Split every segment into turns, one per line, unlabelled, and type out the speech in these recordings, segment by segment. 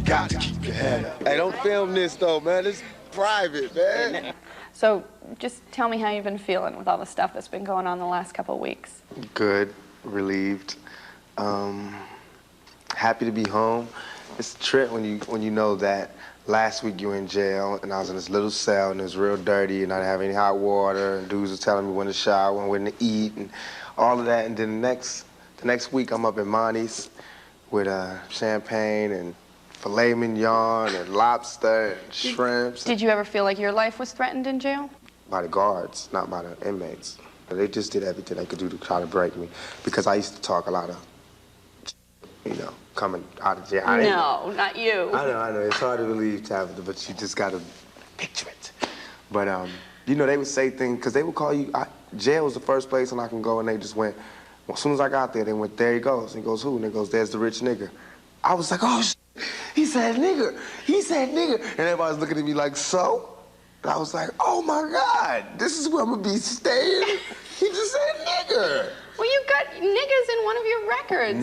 got to keep your head up. Hey, don't film this though, man. It's private, man.
So just tell me how you've been feeling with all the stuff that's been going on the last couple of weeks.
Good, relieved, happy to be home. It's a trip when you know that last week you were in jail and I was in this little cell and it was real dirty and I didn't have any hot water and dudes were telling me when to shower and when to eat and all of that. And then the next week I'm up in Monty's with champagne and filet mignon and lobster and shrimps.
Did you ever feel like your life was threatened in jail?
By the guards, not by the inmates. They just did everything they could do to try to break me because I used to talk a lot of, coming out of jail.
No, not you.
I know. It's hard to believe, Tabitha, but you just got to picture it. But, they would say things, because they would call you, jail was the first place and I can go, and they just went, well, as soon as I got there, they went, there he goes. And he goes, who? And he goes, there's the rich nigga. I was like, oh, he said nigger. He said nigger. And everybody's looking at me like, so? And I was like, oh my God, this is where I'm gonna be staying? He just said nigger.
Well, you got niggas in one of your records.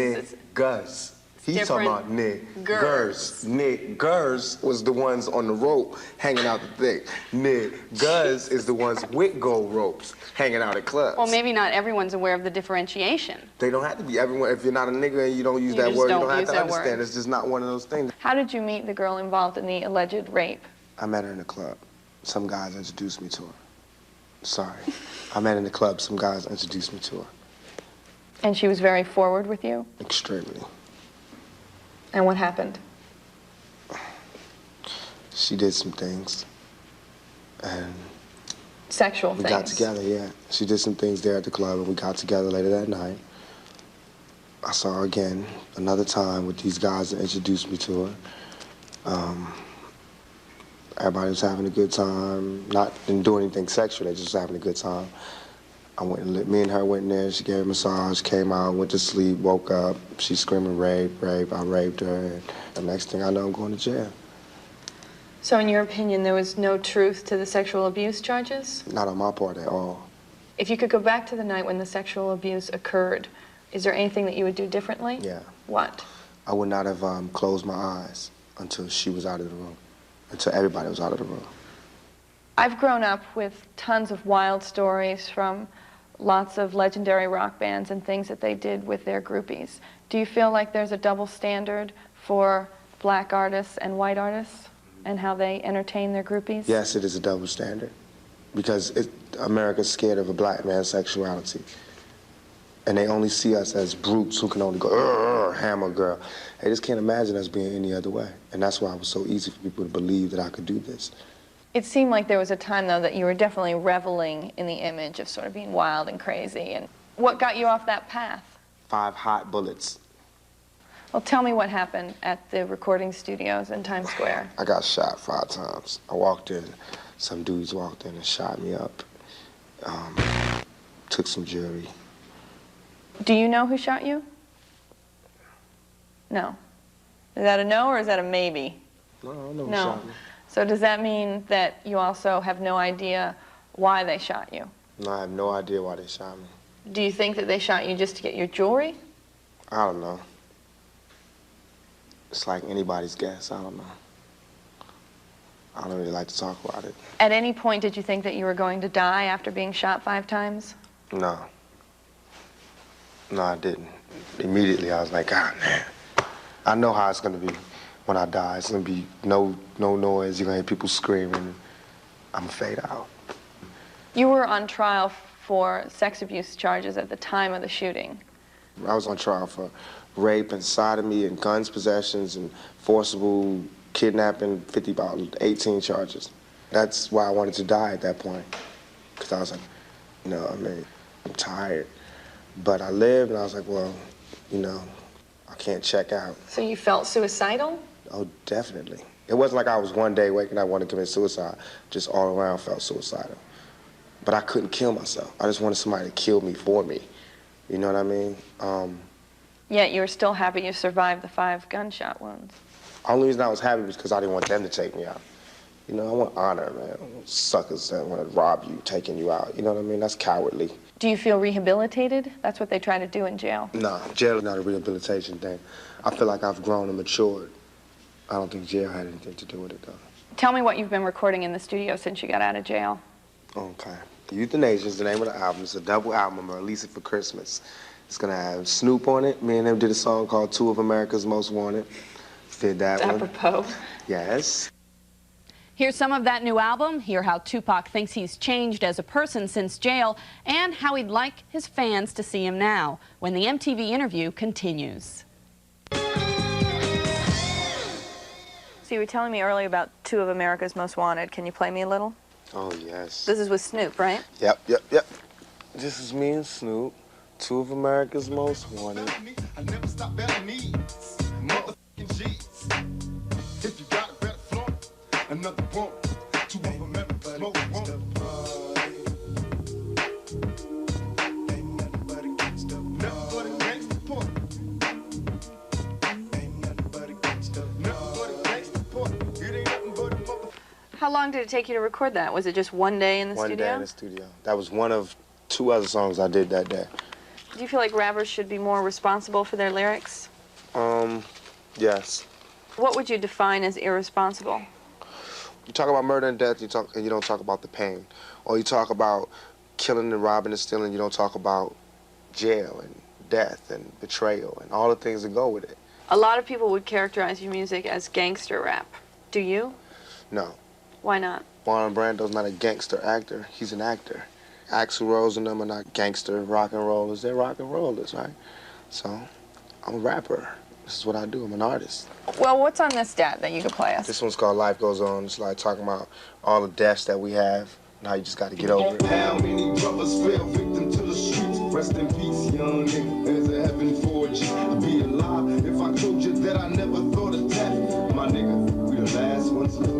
Niggas. He's talking about niggers. Niggers was the ones on the rope hanging out the thing. Niggas is the ones with gold ropes hanging out at clubs.
Well, maybe not everyone's aware of the differentiation.
They don't have to be. Everyone, if you're not a nigger and you don't use that word, you don't have to understand. It's just not one of those things.
How did you meet the girl involved in the alleged rape?
I met her in the club. Some guys introduced me to her. Sorry. I met her in the club. Some guys introduced me to her.
And she was very forward with you?
Extremely.
And what happened?
She did some things. And
sexual things?
We got together, yeah. She did some things there at the club, and we got together later that night. I saw her again another time with these guys that introduced me to her. Everybody was having a good time. Didn't do anything sexual, they just was having a good time. Me and her went in there, she gave her a massage, came out, went to sleep, woke up. She's screaming rape, rape. I raped her, and the next thing I know, I'm going to jail.
So in your opinion, there was no truth to the sexual abuse charges?
Not on my part at all.
If you could go back to the night when the sexual abuse occurred, is there anything that you would do differently?
Yeah.
What?
I would not have closed my eyes until she was out of the room, until everybody was out of the room.
I've grown up with tons of wild stories from lots of legendary rock bands and things that they did with their groupies. Do you feel like there's a double standard for black artists and white artists and how they entertain their groupies?
Yes, it is a double standard because America's scared of a black man's sexuality. And they only see us as brutes who can only go, hammer girl. They just can't imagine us being any other way. And that's why it was so easy for people to believe that I could do this.
It seemed like there was a time, though, that you were definitely reveling in the image of sort of being wild and crazy. And what got you off that path?
5 hot bullets.
Well, tell me what happened at the recording studios in Times Square.
I got shot 5 times. I walked in, some dudes walked in and shot me up. Took some jewelry.
Do you know who shot you? No. Is that a no or is that a maybe?
No, I don't know who shot me.
So does that mean that you also have no idea why they shot you?
No, I have no idea why they shot me.
Do you think that they shot you just to get your jewelry?
I don't know. It's like anybody's guess. I don't know. I don't really like to talk about it.
At any point, did you think that you were going to die after being shot 5 times?
No. No, I didn't. Immediately, I was like, God, man. I know how it's going to be when I die. It's going to be no noise. You're going to hear people screaming. I'm going to fade out.
You were on trial for sex abuse charges at the time of the shooting.
I was on trial for rape and sodomy and guns possessions and forcible kidnapping, about 18 charges. That's why I wanted to die at that point. Because I was like, I'm tired. But I lived and I was like, well, I can't check out.
So you felt suicidal?
Oh, definitely. It wasn't like I was one day waking up wanting to commit suicide. Just all around felt suicidal. But I couldn't kill myself. I just wanted somebody to kill me for me. You know what I mean?
Yet you were still happy you survived the 5 gunshot wounds.
The only reason I was happy was because I didn't want them to take me out. I want honor, man. I want suckers that want to rob you, taking you out. You know what I mean? That's cowardly.
Do you feel rehabilitated? That's what they try to do in jail.
No, jail is not a rehabilitation thing. I feel like I've grown and matured. I don't think jail had anything to do with it, though.
Tell me what you've been recording in the studio since you got out of jail.
Okay. Euthanasia is the name of the album. It's a double album. I'm going to release it for Christmas. It's going to have Snoop on it. Me and him did a song called Two of America's Most Wanted. Did that one.
Apropos.
Yes.
Here's some of that new album. Hear how Tupac thinks he's changed as a person since jail and how he'd like his fans to see him now when the MTV interview continues.
So you were telling me earlier about Two of America's Most Wanted. Can you play me a little?
Oh, yes.
This is with Snoop, right?
Yep. This is me and Snoop, Two of America's Most Wanted.
I never stop at needs. Motherfucking G's. If you got a better floor, another one. Two of America's Most Wanted. Ain't nothing but a gangsta. Nothing but a gangsta port. Ain't nothing but a gangsta. Nothing but a gangsta port. It ain't nothing but a motherfucker.
How long did it take you to record that? Was it just one day in the studio?
One day in the studio. That was one of 2 other songs I did that day.
Do you feel like rappers should be more responsible for their lyrics?
Yes.
What would you define as irresponsible?
You talk about murder and death, you don't talk about the pain. Or you talk about killing and robbing and stealing, you don't talk about jail and death and betrayal and all the things that go with it.
A lot of people would characterize your music as gangster rap. Do you?
No.
Why not?
Marlon Brando's not a gangster actor, he's an actor. Axl Rose and them are not gangster rock and rollers, they're rock and rollers, right? So, I'm a rapper. This is what I do, I'm an artist.
Well, what's on this stat that you could play us?
This one's called Life Goes On. It's like talking about all the deaths that we have and how you just got to get over it.
How many brothers fell victim to the streets? Rest in peace, young nigga. There's a heaven for you. I'd be a lie if I told you that I never thought of death. My nigga, we the last ones left.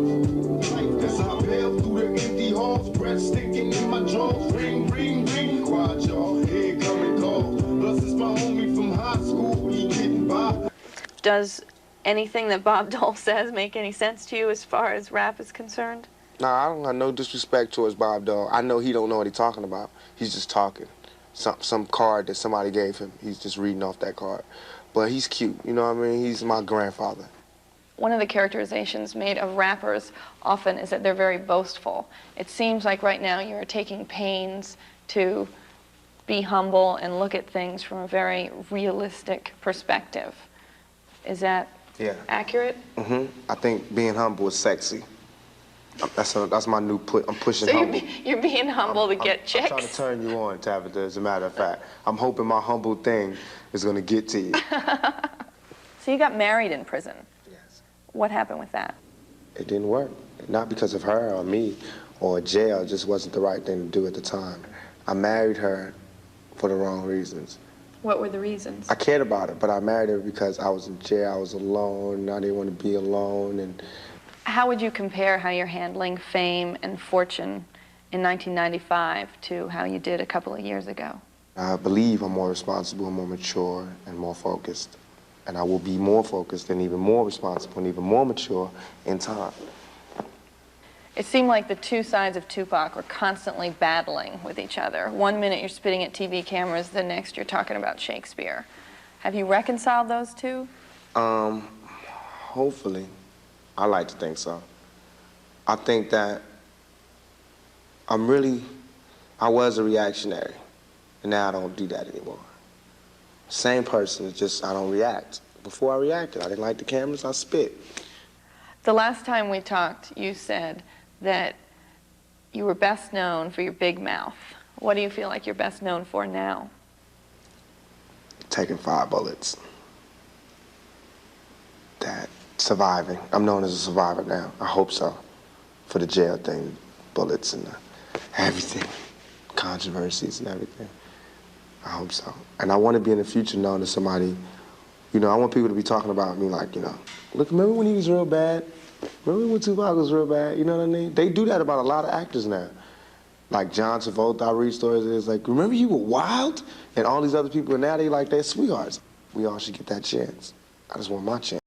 As I bail through the empty halls, breath stinking in my drawers. Ring, ring, ring, quiet y'all. Here coming calls. Plus it's my homie from high school. He getting by.
Does anything that Bob Dole says make any sense to you as far as rap is concerned?
No, I don't have no disrespect towards Bob Dole. I know he don't know what he's talking about. He's just talking. Some card that somebody gave him. He's just reading off that card. But he's cute, you know what I mean? He's my grandfather.
One of the characterizations made of rappers often is that they're very boastful. It seems like right now you're taking pains to be humble and look at things from a very realistic perspective. Is that accurate?
Mm-hmm. I think being humble is sexy. That's my new put. I'm pushing humble.
You're being humble to get chicks?
I'm trying to turn you on, Tabitha, as a matter of fact. I'm hoping my humble thing is going to get to you.
So you got married in prison.
Yes.
What happened with that?
It didn't work. Not because of her or me or jail. It just wasn't the right thing to do at the time. I married her for the wrong reasons.
What were the reasons?
I cared about her, but I married her because I was in jail, I was alone, and I didn't want to be alone. And
how would you compare how you're handling fame and fortune in 1995 to how you did a couple of years ago?
I believe I'm more responsible, more mature, and more focused. And I will be more focused and even more responsible and even more mature in time.
It seemed like the two sides of Tupac were constantly battling with each other. One minute you're spitting at TV cameras, the next you're talking about Shakespeare. Have you reconciled those two?
Hopefully. I like to think so. I think that I was a reactionary, and now I don't do that anymore. Same person, it's just I don't react. Before I reacted, I didn't like the cameras, I spit.
The last time we talked, you said that you were best known for your big mouth. What do you feel like you're best known for now?
Taking 5 bullets. That, surviving. I'm known as a survivor now. I hope so. For the jail thing, bullets and everything, controversies and everything. I hope so. And I want to be in the future known as somebody, you know, I want people to be talking about me like, you know, look, remember when he was real bad? Remember when Tupac was real bad? You know what I mean? They do that about a lot of actors now. Like John Travolta, I read stories, it's like, remember you were wild? And all these other people, and now they like, they're sweethearts. We all should get that chance. I just want my chance.